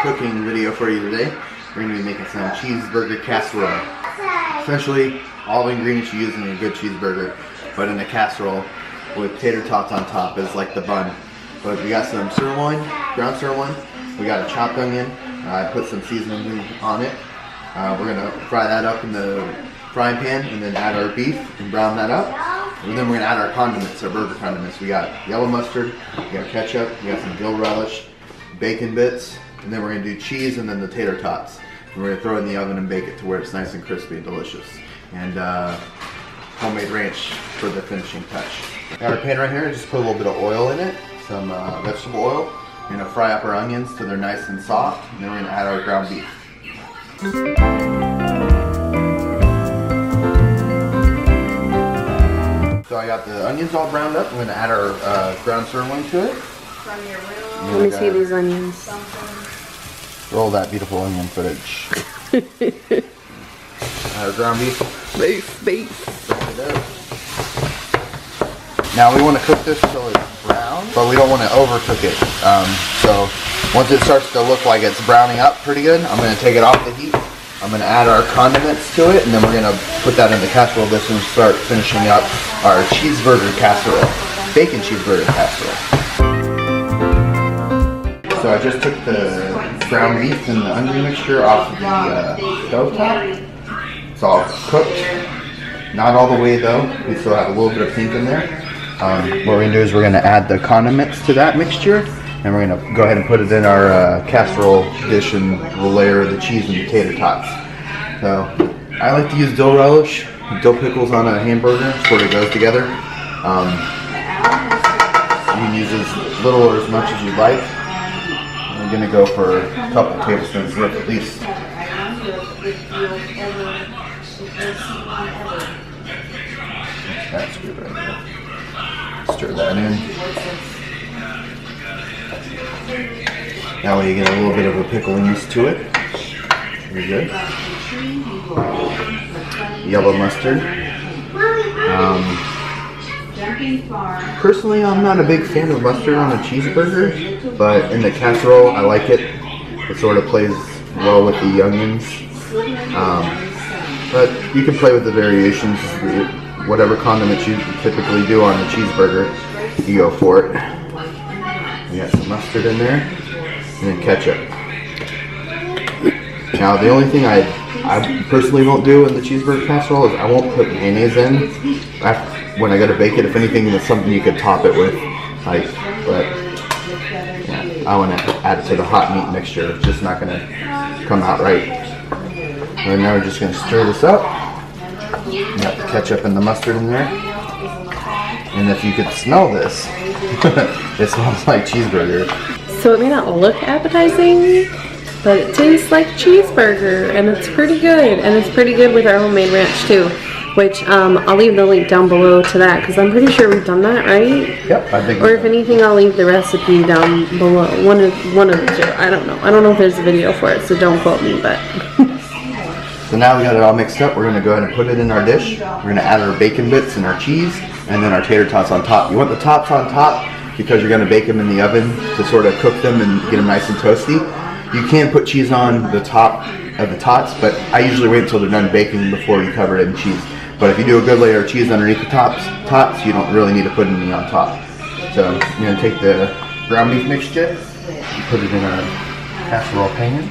cooking video for you today. We're going to be making some cheeseburger casserole. Essentially, all the ingredients you use in a good cheeseburger, but in a casserole with tater tots on top is like the bun. But we got some sirloin, ground sirloin. We got a chopped onion. I put some seasoning on it. We're going to fry that up in the frying pan and then add our beef and brown that up. And then we're going to add our condiments, our burger condiments. We got yellow mustard, we got ketchup, we got some dill relish, bacon bits, and then we're going to do cheese and then the tater tots. And we're going to throw it in the oven and bake it to where it's nice and crispy and delicious. And homemade ranch for the finishing touch. Got our pan right here, just put a little bit of oil in it, some vegetable oil. We're going to fry up our onions till they're nice and soft, and then we're going to add our ground beef. So I got the onions all browned up. I'm going to add our ground sirloin to it. Let me see these onions. Roll that beautiful onion footage. Our ground beef. Beef. Now we want to cook this till it's brown, but we don't want to overcook it. So once it starts to look like it's browning up pretty good, I'm going to take it off the heat. I'm going to add our condiments to it, and then we're going to put that in the casserole dish and start finishing up our cheeseburger casserole. Bacon cheeseburger casserole. So I just took the ground beef and the onion mixture off of the stove top. It's all cooked. Not all the way though. We still have a little bit of pink in there. What we're going to do is we're going to add the condiments to that mixture. And we're going to go ahead and put it in our casserole dish, and we'll layer the cheese and the tater tots. So I like to use dill relish, dill pickles on a hamburger, sort of goes together. You can use as little or as much as you like. I'm going to go for a couple tablespoons worth at least. That's good right there. Stir that in. That way you get a little bit of a pickliness to it. Very good. Yellow mustard. Personally, I'm not a big fan of mustard on a cheeseburger, but in the casserole, I like it. It sort of plays well with the onions. But you can play with the variations. Whatever condiments you typically do on a cheeseburger, you go for it. We got some mustard in there, and then ketchup. Now the only thing I personally don't do in the cheeseburger casserole is I won't put mayonnaise in when I go to bake it. If anything, it's something you could top it with. But yeah, I want to add it to the hot meat mixture. It's just not going to come out right. And now we're just going to stir this up. We got the ketchup and the mustard in there. And if you could smell this, it smells like cheeseburger. So it may not look appetizing, but it tastes like cheeseburger, and it's pretty good. And it's pretty good with our homemade ranch too, which I'll leave the link down below to that, because I'm pretty sure we've done that, right? Yep, I think. Or if anything, I'll leave the recipe down below. One of the two. I don't know. I don't know if there's a video for it, so don't quote me. But so now we got it all mixed up. We're going to go ahead and put it in our dish. We're going to add our bacon bits and our cheese, and then our tater tots on top. You want the tops on top because you're going to bake them in the oven to sort of cook them and get them nice and toasty. You can put cheese on the top of the tots, but I usually wait until they're done baking before you cover it in cheese. But if you do a good layer of cheese underneath the tots, you don't really need to put any on top. So you're going to take the ground beef mixture and put it in our casserole pan.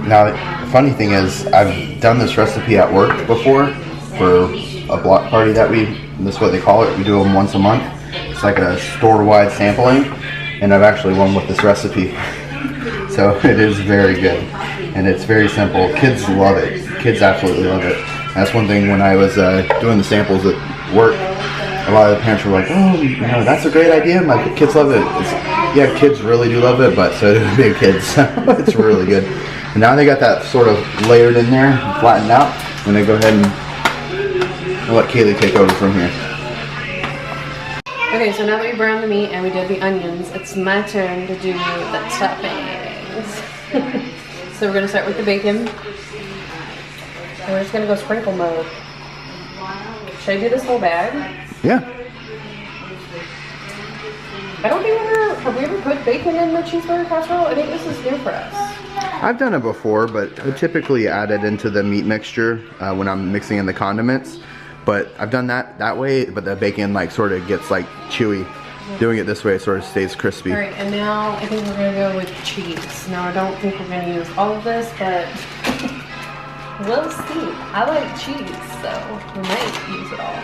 Now, the funny thing is, I've done this recipe at work before for a block party that this is what they call it. We do them once a month. It's like a store-wide sampling, and I've actually won with this recipe. So it is very good, and it's very simple. Kids love it. Kids absolutely love it. That's one thing when I was doing the samples at work. A lot of the parents were like, "Oh, that's a great idea. My kids love it." Yeah, kids really do love it, but so do big kids. It's really good. And now they got that sort of layered in there, flattened out. I'm gonna go ahead and I'll let Kaile take over from here. okay, so now that we browned the meat and we did the onions, it's my turn to do the toppings. So we're gonna start with the bacon. And we're just gonna go sprinkle mode. Should I do this whole bag? Yeah. I don't think have we ever put bacon in the cheeseburger casserole? I think this is new for us. I've done it before, but I typically add it into the meat mixture when I'm mixing in the condiments. But I've done that way, but the bacon like sort of gets like chewy. Doing it this way, it sort of stays crispy. All right, and now I think we're gonna go with cheese. Now I don't think we're gonna use all of this, but we'll see. I like cheese, so we might use it all.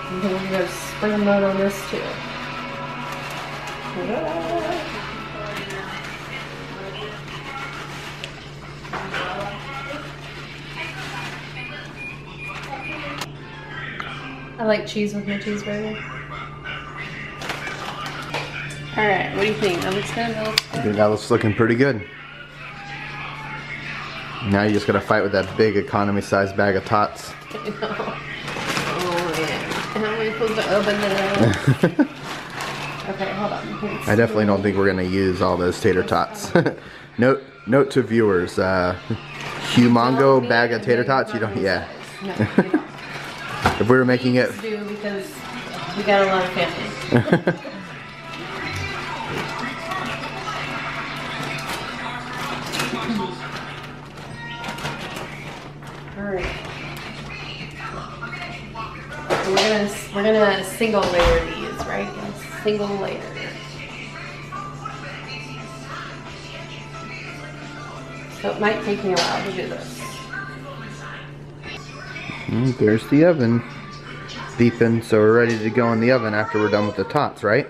I think we're gonna spring mode on this too. I like cheese with my cheeseburger. Alright, what do you think? That looks good? I think that looks looking pretty good. Now you just gotta fight with that big economy-sized bag of Tots. I know. Oh man. How am I supposed to open this? Okay, hold on. I definitely don't think we're gonna use all those tater tots. Note to viewers, humongo bag of tater tots, you don't, yeah. No, you don't. If we were making it... We do because we got a lot of family. We're gonna single layer these, right? Single layer. So it might take me a while to do this. There's the oven beeping, so we're ready to go in the oven after we're done with the tots, right?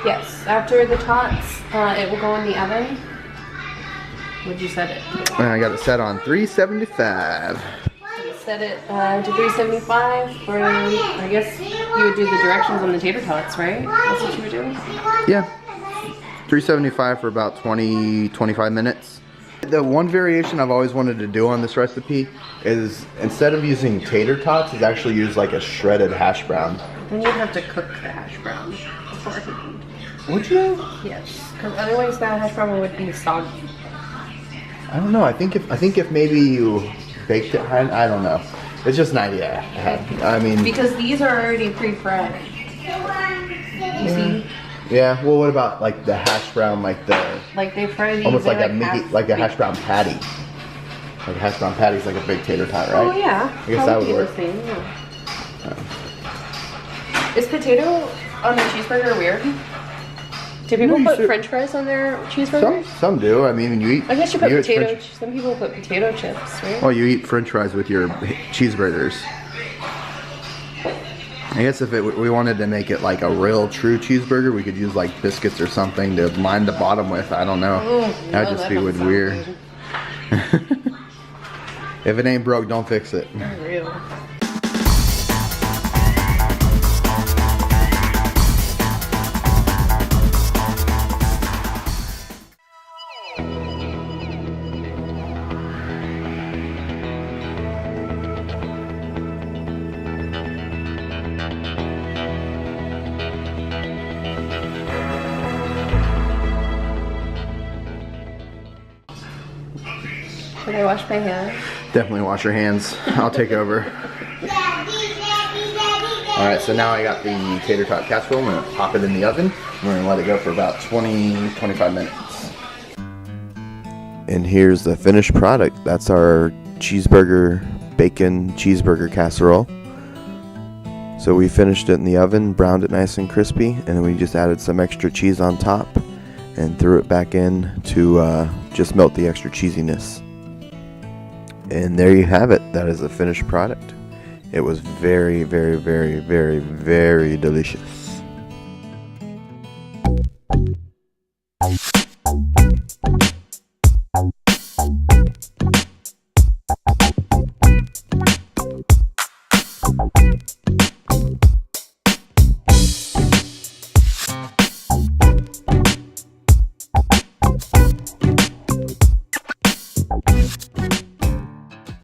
Yes, after the tots, it will go in the oven. What'd you set it? I got it set on 375. Set it to 375 for, I guess you would do the directions on the tater tots, right? That's what you would do? Yeah. 375 for about 20-25 minutes. The one variation I've always wanted to do on this recipe is instead of using tater tots, is actually use like a shredded hash brown. Then you'd have to cook the hash brown beforehand. Would you? Yes, because otherwise that hash brown would be soggy. I don't know. I think if maybe you baked it, I don't know. It's just an idea I had. I mean, because these are already pre-fried. You see? Yeah. Well, what about like the hash brown, like they fry these almost like a hash brown patty. Like a hash brown patty is like a big tater tot, right? Oh yeah. I guess that would work. The same, yeah. Is potato on the cheeseburger weird? Do people put French fries on their cheeseburgers? Some do. I mean, you eat. I guess you put potato. Some people put potato chips, right? Oh, you eat French fries with your cheeseburgers. I guess if we wanted to make it like a real true cheeseburger, we could use like biscuits or something to line the bottom with. I don't know. Oh, That'd just be weird. If it ain't broke, don't fix it. For real. Should I wash my hands? Definitely wash your hands. I'll take over. Alright, so now I got the tater tot casserole. I'm going to pop it in the oven. We're going to let it go for about 20-25 minutes. And here's the finished product. That's our cheeseburger, bacon cheeseburger casserole. So we finished it in the oven, browned it nice and crispy, and then we just added some extra cheese on top and threw it back in to just melt the extra cheesiness. And there you have it. That is the finished product. It was very, very, very, very, very delicious.